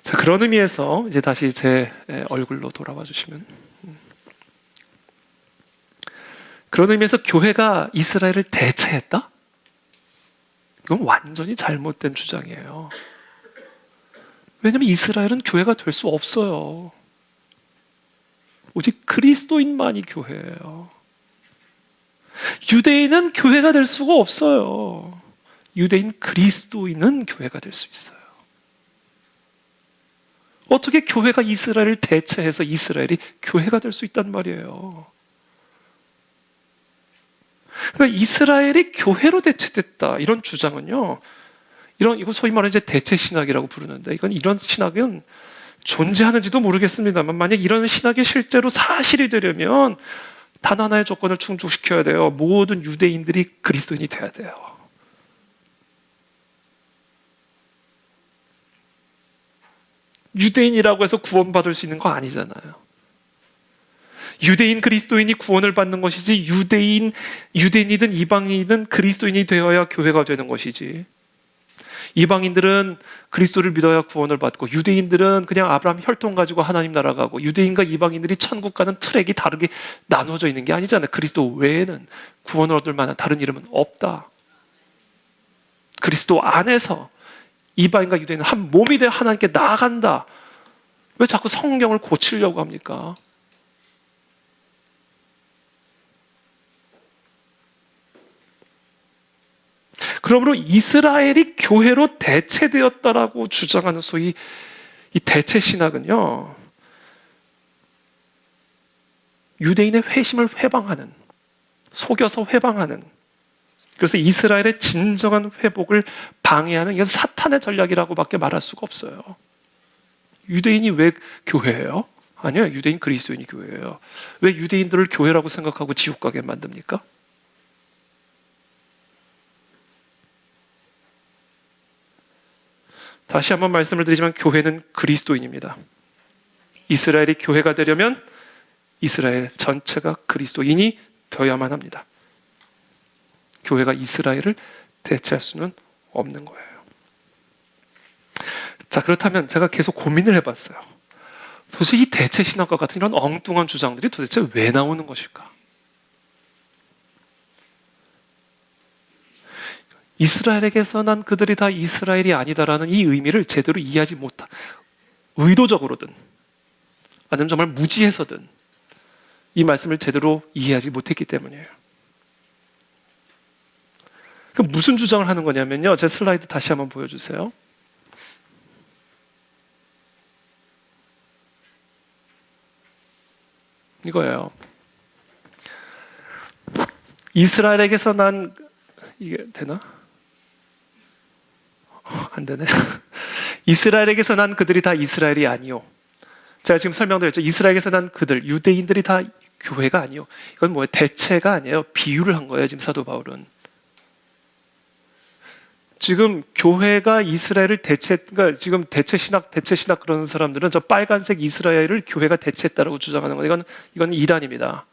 자, 그런 의미에서 이제 다시 제 얼굴로 돌아와 주시면, 그런 의미에서 교회가 이스라엘을 대체했다? 이건 완전히 잘못된 주장이에요. 왜냐하면 이스라엘은 교회가 될 수 없어요. 오직 그리스도인만이 교회예요. 유대인은 교회가 될 수가 없어요. 유대인 그리스도인은 교회가 될 수 있어요. 어떻게 교회가 이스라엘을 대체해서 이스라엘이 교회가 될 수 있단 말이에요. 그러니까 이스라엘이 교회로 대체됐다, 이런 주장은요, 이거 소위 말하는 이제 대체 신학이라고 부르는데, 이런 신학은 존재하는지도 모르겠습니다만, 만약 이런 신학이 실제로 사실이 되려면 단 하나의 조건을 충족시켜야 돼요. 모든 유대인들이 그리스도인이 돼야 돼요. 유대인이라고 해서 구원받을 수 있는 거 아니잖아요. 유대인 그리스도인이 구원을 받는 것이지, 유대인이든 이방인이든 그리스도인이 되어야 교회가 되는 것이지, 이방인들은 그리스도를 믿어야 구원을 받고, 유대인들은 그냥 아브라함 혈통 가지고 하나님 나라 가고, 유대인과 이방인들이 천국 가는 트랙이 다르게 나눠져 있는 게 아니잖아요. 그리스도 외에는 구원을 얻을 만한 다른 이름은 없다. 그리스도 안에서 이방인과 유대인은 한 몸이 되어 하나님께 나아간다. 왜 자꾸 성경을 고치려고 합니까? 그러므로 이스라엘이 교회로 대체되었다라고 주장하는 소위 이 대체 신학은요, 유대인의 회심을 회방하는, 속여서 회방하는, 그래서 이스라엘의 진정한 회복을 방해하는, 이건 사탄의 전략이라고밖에 말할 수가 없어요. 유대인이 왜 교회예요? 아니요, 유대인 그리스도인이 교회예요. 왜 유대인들을 교회라고 생각하고 지옥 가게 만듭니까? 다시 한번 말씀을 드리지만 교회는 그리스도인입니다. 이스라엘이 교회가 되려면 이스라엘 전체가 그리스도인이 되어야만 합니다. 교회가 이스라엘을 대체할 수는 없는 거예요. 자, 그렇다면 제가 계속 고민을 해봤어요. 도대체 이 대체 신학과 같은 이런 엉뚱한 주장들이 도대체 왜 나오는 것일까? 이스라엘에게서 난 그들이 다 이스라엘이 아니다라는 이 의미를 제대로 이해하지 못한, 의도적으로든 아니면 정말 무지해서든 이 말씀을 제대로 이해하지 못했기 때문이에요. 그럼 무슨 주장을 하는 거냐면요. 제 슬라이드 다시 한번 보여주세요. 이거예요. 이스라엘에게서 난, 이게 되나? 안 되네. 이스라엘에게서 난 그들이 다 이스라엘이 아니요. 제가 지금 설명드렸죠. 이스라엘에게서 난 그들, 유대인들이 다 교회가 아니요. 이건 뭐예요? 대체가 아니에요. 비유를 한 거예요. 지금 사도 바울은. 지금 교회가 이스라엘을 그러니까 지금 대체 신학 그러는 사람들은 저 빨간색 이스라엘을 교회가 대체했다라고 주장하는 거예요. 이건 이단입니다.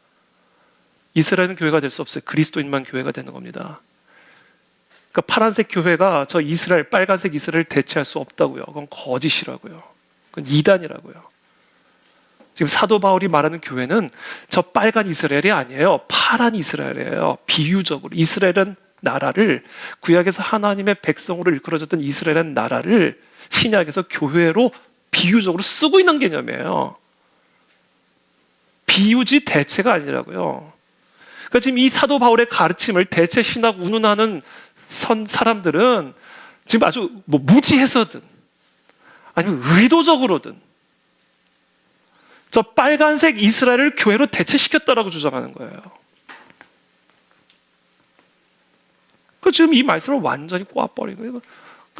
이스라엘은 교회가 될 수 없어요. 그리스도인만 교회가 되는 겁니다. 그러니까 파란색 교회가 저 이스라엘, 빨간색 이스라엘을 대체할 수 없다고요. 그건 거짓이라고요. 그건 이단이라고요. 지금 사도 바울이 말하는 교회는 저 빨간 이스라엘이 아니에요. 파란 이스라엘이에요. 비유적으로. 이스라엘은 나라를, 구약에서 하나님의 백성으로 일컬어졌던 이스라엘은 나라를 신약에서 교회로 비유적으로 쓰고 있는 개념이에요. 비유지 대체가 아니라고요. 그러니까 지금 이 사도 바울의 가르침을 대체 신학 운운하는 사람들은 지금 아주 무지해서든 아니면 의도적으로든 저 빨간색 이스라엘을 교회로 대체시켰다라고 주장하는 거예요. 지금 이 말씀을 완전히 꼬아버린 거예요.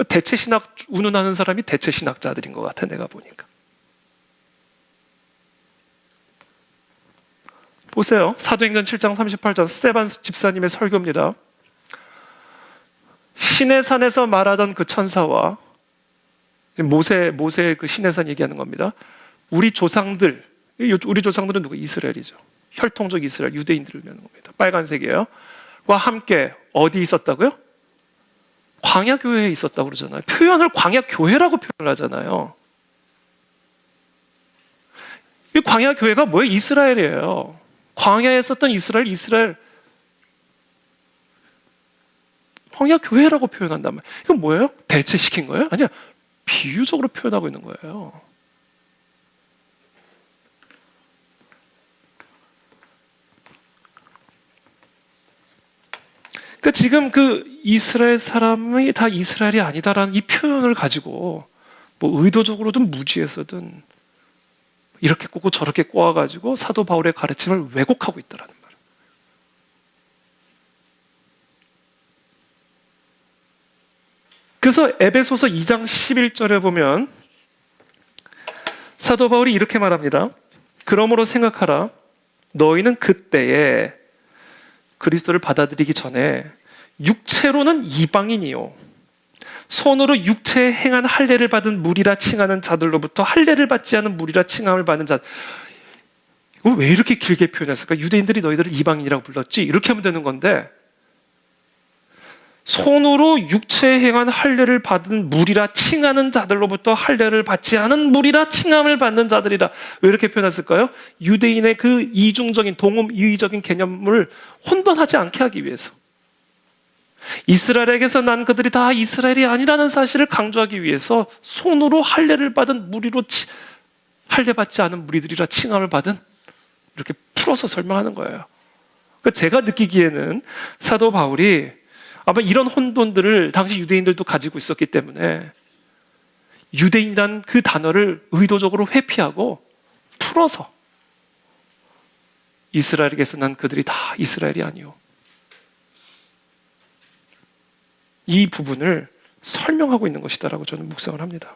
대체 신학 운운하는 사람이 대체 신학자들인 것 같아, 내가 보니까. 보세요. 사도행전 7장 38절 스데반 집사님의 설교입니다. 시내산에서 말하던 그 천사와 모세 그 시내산 얘기하는 겁니다. 우리 조상들은 누구? 이스라엘이죠. 혈통적 이스라엘, 유대인들을 의미하는 겁니다. 빨간색이에요. 과 함께 어디 있었다고요? 광야교회에 있었다고 그러잖아요. 표현을 광야교회라고 표현을 하잖아요. 이 광야교회가 뭐예요? 이스라엘이에요. 광야에 있었던 이스라엘 광야교회라고 표현한단 말이에요. 이건 뭐예요? 대체시킨 거예요? 아니야. 비유적으로 표현하고 있는 거예요. 그러니까 지금 그 이스라엘 사람이 다 이스라엘이 아니다라는 이 표현을 가지고 뭐 의도적으로든 무지해서든 이렇게 꼬고 저렇게 꼬아가지고 사도 바울의 가르침을 왜곡하고 있다라는 말이에요. 그래서 에베소서 2장 11절에 보면 사도 바울이 이렇게 말합니다. 그러므로 생각하라. 너희는 그때에 그리스도를 받아들이기 전에 육체로는 이방인이요 손으로 육체에 행한 할례를 받은 무리라 칭하는 자들로부터 할례를 받지 않은 무리라 칭함을 받는 자. 이거 왜 이렇게 길게 표현했을까? 유대인들이 너희들을 이방인이라고 불렀지? 이렇게 하면 되는 건데 손으로 육체에 행한 할례를 받은 무리라 칭하는 자들로부터 할례를 받지 않은 무리라 칭함을 받는 자들이라. 왜 이렇게 표현했을까요? 유대인의 그 이중적인 동음 이의적인 개념을 혼돈하지 않게 하기 위해서, 이스라엘에게서 난 그들이 다 이스라엘이 아니라는 사실을 강조하기 위해서 손으로 할례를 받은 무리로 할례 받지 않은 무리들이라 칭함을 받은, 이렇게 풀어서 설명하는 거예요. 그러니까 제가 느끼기에는 사도 바울이 아마 이런 혼돈들을 당시 유대인들도 가지고 있었기 때문에 유대인이란 그 단어를 의도적으로 회피하고 풀어서 이스라엘에게서 난 그들이 다 이스라엘이 아니오, 이 부분을 설명하고 있는 것이다라고 저는 묵상을 합니다.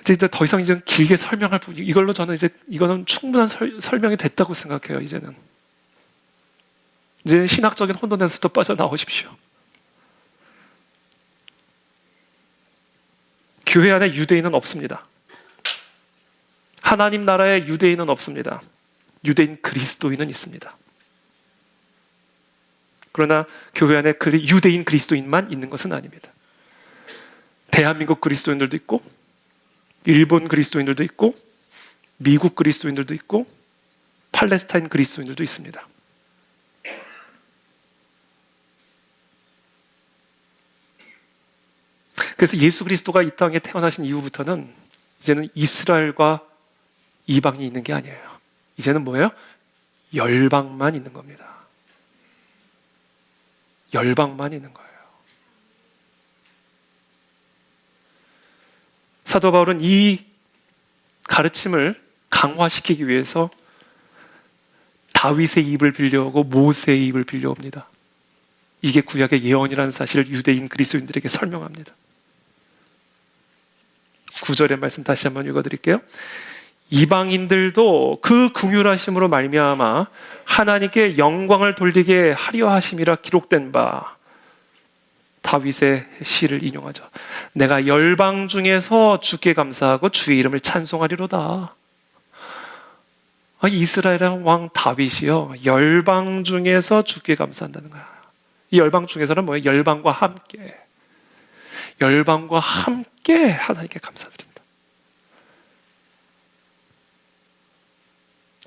이제 더 이상 이제 길게 설명할 부분, 이걸로 저는 이거는 충분한 설명이 됐다고 생각해요. 이제 신학적인 혼돈에서도 빠져나오십시오. 교회 안에 유대인은 없습니다. 하나님 나라에 유대인은 없습니다. 유대인 그리스도인은 있습니다. 그러나 교회 안에 유대인 그리스도인만 있는 것은 아닙니다. 대한민국 그리스도인들도 있고, 일본 그리스도인들도 있고, 미국 그리스도인들도 있고, 팔레스타인 그리스도인들도 있습니다. 그래서 예수 그리스도가 이 땅에 태어나신 이후부터는 이제는 이스라엘과 이방이 있는 게 아니에요. 이제는 뭐예요? 열방만 있는 겁니다. 열방만 있는 거예요. 사도 바울은 이 가르침을 강화시키기 위해서 다윗의 입을 빌려오고 모세의 입을 빌려옵니다. 이게 구약의 예언이라는 사실을 유대인 그리스도인들에게 설명합니다. 9절의 말씀 다시 한번 읽어드릴게요. 이방인들도 그 긍휼하심으로 말미암아 하나님께 영광을 돌리게 하려 하심이라 기록된 바. 다윗의 시를 인용하죠. 내가 열방 중에서 주께 감사하고 주의 이름을 찬송하리로다. 이스라엘의 왕 다윗이요, 열방 중에서 주께 감사한다는 거야. 이 열방 중에서는 뭐예요? 열방과 함께, 열방과 함께 하나님께 감사드립니다.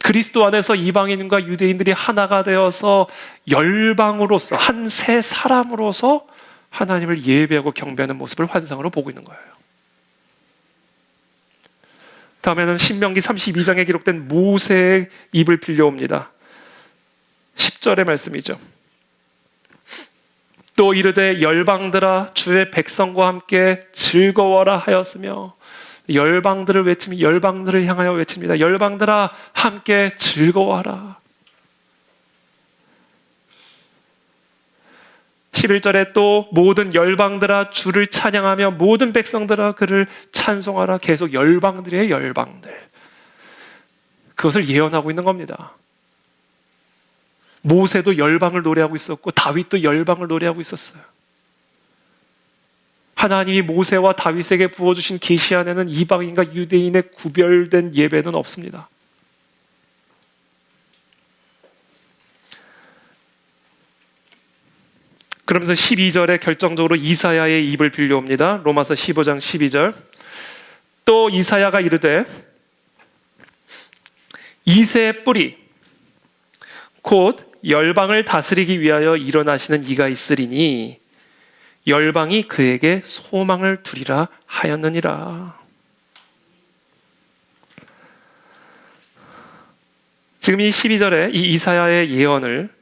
그리스도 안에서 이방인과 유대인들이 하나가 되어서 열방으로서, 한 세 사람으로서 하나님을 예배하고 경배하는 모습을 환상으로 보고 있는 거예요. 다음에는 신명기 32장에 기록된 모세의 입을 빌려옵니다. 10절의 말씀이죠. 또 이르되 열방들아 주의 백성과 함께 즐거워라 하였으며, 열방들을 외치며 열방들을 향하여 외칩니다. 열방들아 함께 즐거워하라. 11절에 또 모든 열방들아 주를 찬양하며 모든 백성들아 그를 찬송하라. 계속 열방들이에요. 열방들. 그것을 예언하고 있는 겁니다. 모세도 열방을 노래하고 있었고 다윗도 열방을 노래하고 있었어요. 하나님이 모세와 다윗에게 부어주신 계시 안에는 이방인과 유대인의 구별된 예배는 없습니다. 그러면서 12절에 결정적으로 이사야의 입을 빌려옵니다. 로마서 15장 12절. 또 이사야가 이르되 이새의 뿌리 곧 열방을 다스리기 위하여 일어나시는 이가 있으리니 열방이 그에게 소망을 두리라 하였느니라. 지금 이 12절에 이 이사야의 예언을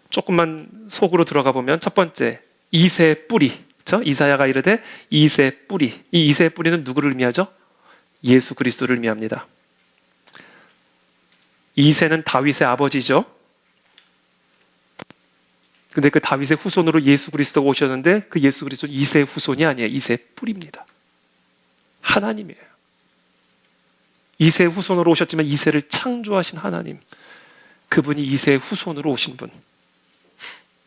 조금만 속으로 들어가 보면, 첫 번째, 이새의 뿌리. 그렇죠? 이사야가 이르되 이새의 뿌리. 이 이새의 뿌리는 누구를 의미하죠? 예수 그리스도를 의미합니다. 이새는 다윗의 아버지죠. 근데 그 다윗의 후손으로 예수 그리스도가 오셨는데 그 예수 그리스도는 이새의 후손이 아니에요. 이새의 뿌리입니다. 하나님이에요. 이새의 후손으로 오셨지만 이새를 창조하신 하나님, 그분이 이새의 후손으로 오신 분,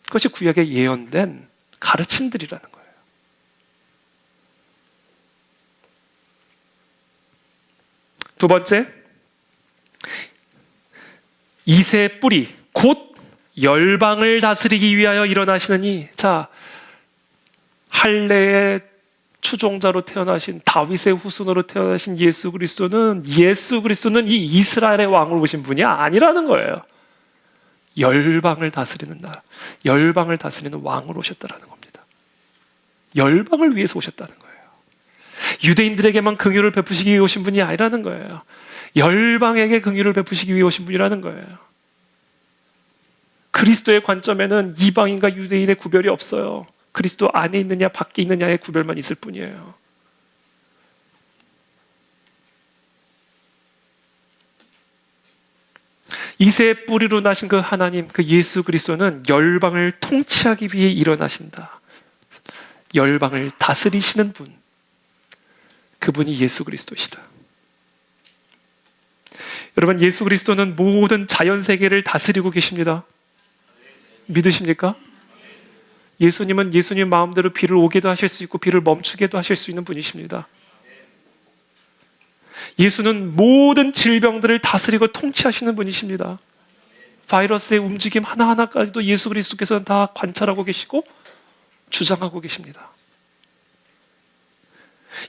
그것이 구약에 예언된 가르침들이라는 거예요. 두 번째, 이새의 뿌리 곧 열방을 다스리기 위하여 일어나시느니. 자, 할례의 추종자로 태어나신 다윗의 후손으로 태어나신 예수 그리스도는 이 이스라엘의 왕으로 오신 분이 아니라는 거예요. 열방을 다스리는 나라, 열방을 다스리는 왕으로 오셨다라는 겁니다. 열방을 위해서 오셨다는 거예요. 유대인들에게만 긍휼을 베푸시기 위해 오신 분이 아니라는 거예요. 열방에게 긍휼을 베푸시기 위해 오신 분이라는 거예요. 그리스도의 관점에는 이방인과 유대인의 구별이 없어요. 그리스도 안에 있느냐 밖에 있느냐의 구별만 있을 뿐이에요. 이새의 뿌리로 나신 그 하나님, 그 예수 그리스도는 열방을 통치하기 위해 일어나신다. 열방을 다스리시는 분, 그분이 예수 그리스도시다. 여러분, 예수 그리스도는 모든 자연 세계를 다스리고 계십니다. 믿으십니까? 예수님은 예수님 마음대로 비를 오게도 하실 수 있고 비를 멈추게도 하실 수 있는 분이십니다. 예수는 모든 질병들을 다스리고 통치하시는 분이십니다. 바이러스의 움직임 하나하나까지도 예수 그리스도께서는 다 관찰하고 계시고 주장하고 계십니다.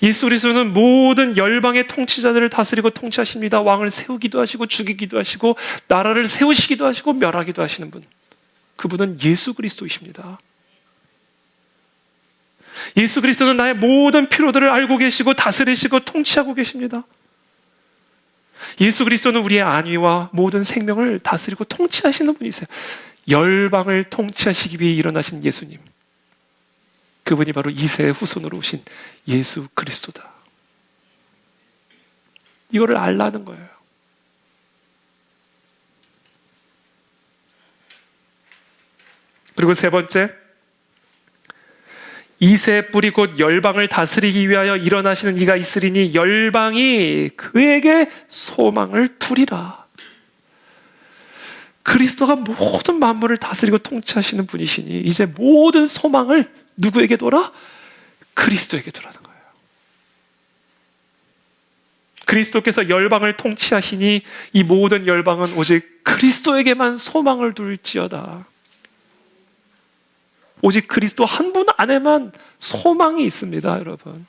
예수 그리스도는 모든 열방의 통치자들을 다스리고 통치하십니다. 왕을 세우기도 하시고 죽이기도 하시고 나라를 세우시기도 하시고 멸하기도 하시는 분. 그분은 예수 그리스도이십니다. 예수 그리스도는 나의 모든 필요들을 알고 계시고 다스리시고 통치하고 계십니다. 예수 그리스도는 우리의 안위와 모든 생명을 다스리고 통치하시는 분이세요. 열방을 통치하시기 위해 일어나신 예수님. 그분이 바로 이새의 후손으로 오신 예수 그리스도다. 이거를 알라는 거예요. 그리고 세 번째, 이새 뿌리 곧 열방을 다스리기 위하여 일어나시는 이가 있으리니 열방이 그에게 소망을 두리라. 그리스도가 모든 만물을 다스리고 통치하시는 분이시니 이제 모든 소망을 누구에게 둬라? 그리스도에게 두라는 거예요. 그리스도께서 열방을 통치하시니 이 모든 열방은 오직 그리스도에게만 소망을 둘지어다. 오직 그리스도 한 분 안에만 소망이 있습니다, 여러분.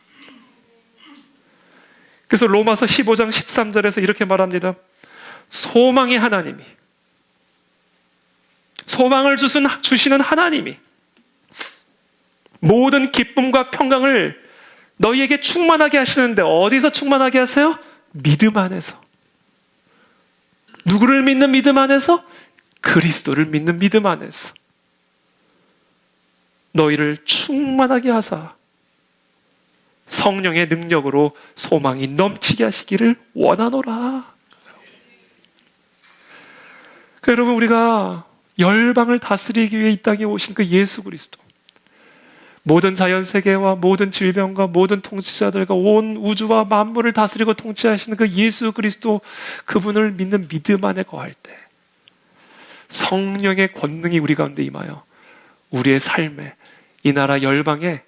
그래서 로마서 15장 13절에서 이렇게 말합니다. 소망의 하나님이, 소망을 주시는 하나님이 모든 기쁨과 평강을 너희에게 충만하게 하시는데 어디서 충만하게 하세요? 믿음 안에서. 누구를 믿는 믿음 안에서? 그리스도를 믿는 믿음 안에서. 너희를 충만하게 하사 성령의 능력으로 소망이 넘치게 하시기를 원하노라. 여러분, 우리가 열방을 다스리기 위해 이 땅에 오신 그 예수 그리스도, 모든 자연세계와 모든 질병과 모든 통치자들과 온 우주와 만물을 다스리고 통치하시는 그 예수 그리스도, 그분을 믿는 믿음 안에 거할 때 성령의 권능이 우리 가운데 임하여 우리의 삶에, 이 나라 열방에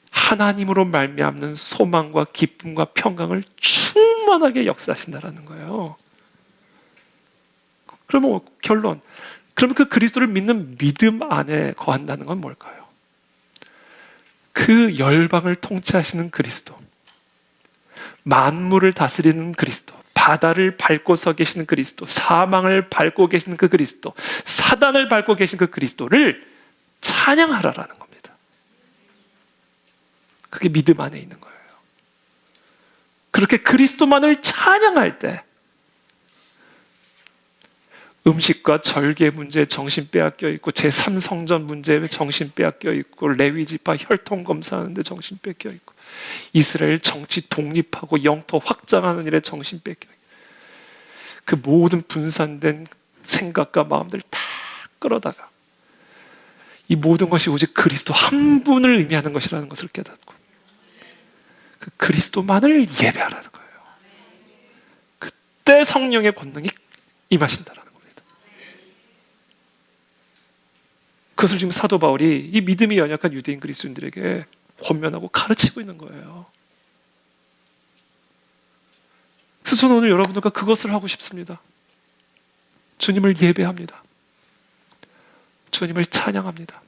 하나님으로 말미암는 소망과 기쁨과 평강을 충만하게 역사하신다라는 거예요. 그러면 결론, 그러면 그 그리스도를 믿는 믿음 안에 거한다는 건 뭘까요? 그 열방을 통치하시는 그리스도, 만물을 다스리는 그리스도, 바다를 밟고 서 계시는 그리스도, 사망을 밟고 계시는 그 그리스도, 사단을 밟고 계신 그 그리스도를 찬양하라라는 겁니다. 그게 믿음 안에 있는 거예요. 그렇게 그리스도만을 찬양할 때 음식과 절개 문제에 정신 빼앗겨 있고, 제3성전 문제에 정신 빼앗겨 있고, 레위지파 혈통 검사하는데 정신 뺏겨 있고, 이스라엘 정치 독립하고 영토 확장하는 일에 정신 뺏겨 있고, 그 모든 분산된 생각과 마음들 다 끌어다가 이 모든 것이 오직 그리스도 한 분을 의미하는 것이라는 것을 깨닫고 그 그리스도만을 예배하라는 거예요. 그때 성령의 권능이 임하신다라는 겁니다. 그것을 지금 사도 바울이 이 믿음이 연약한 유대인 그리스도인들에게 권면하고 가르치고 있는 거예요. 그래서 저는 오늘 여러분들과 그것을 하고 싶습니다. 주님을 예배합니다. 주님을 찬양합니다.